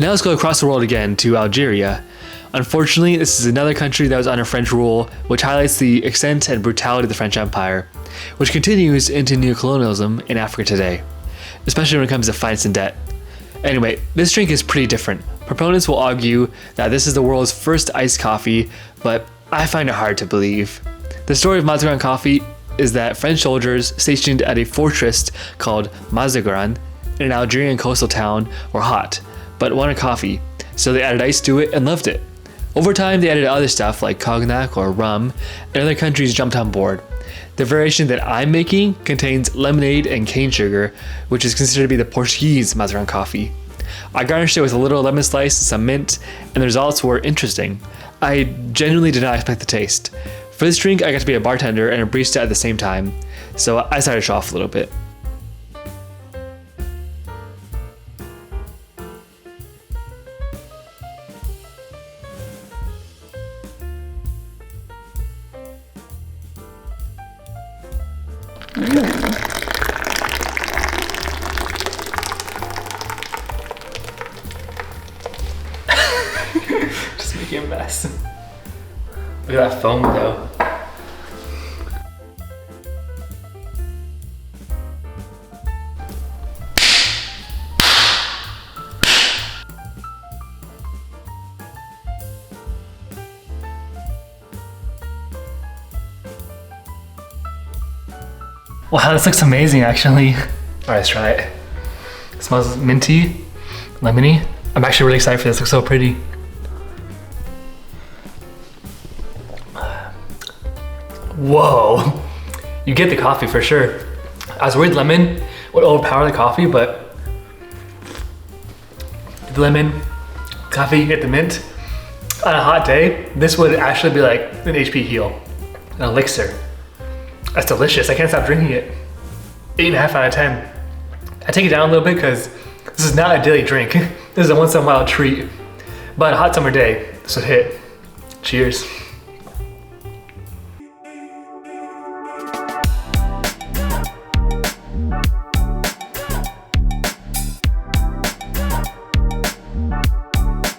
Now let's go across the world again to Algeria. Unfortunately, this is another country that was under French rule, which highlights the extent and brutality of the French Empire, which continues into neocolonialism in Africa today, especially when it comes to finance and debt. Anyway, this drink is pretty different. Proponents will argue that this is the world's first iced coffee, but I find it hard to believe. The story of Mazagran coffee is that French soldiers stationed at a fortress called Mazagran in an Algerian coastal town were hot, but wanted coffee, so they added ice to it and loved it. Over time, they added other stuff like cognac or rum, and other countries jumped on board. The variation that I'm making contains lemonade and cane sugar, which is considered to be the Portuguese Mazagran coffee. I garnished it with a little lemon slice and some mint, and the results were interesting. I genuinely did not expect the taste. For this drink, I got to be a bartender and a barista at the same time, so I started to show off a little bit. Just making a mess. Look at that foam though. Wow, this looks amazing actually. All right, let's try it. It smells minty, lemony. I'm actually really excited for this, it looks so pretty. Whoa, you get the coffee for sure. I was worried lemon would overpower the coffee, but the lemon, coffee, you get the mint. On a hot day, this would actually be like an HP heal, an elixir. That's delicious, I can't stop drinking it. 8.5 out of 10. I take it down a little bit because this is not a daily drink. This is a once in a while treat. But on a hot summer day, this would hit. Cheers.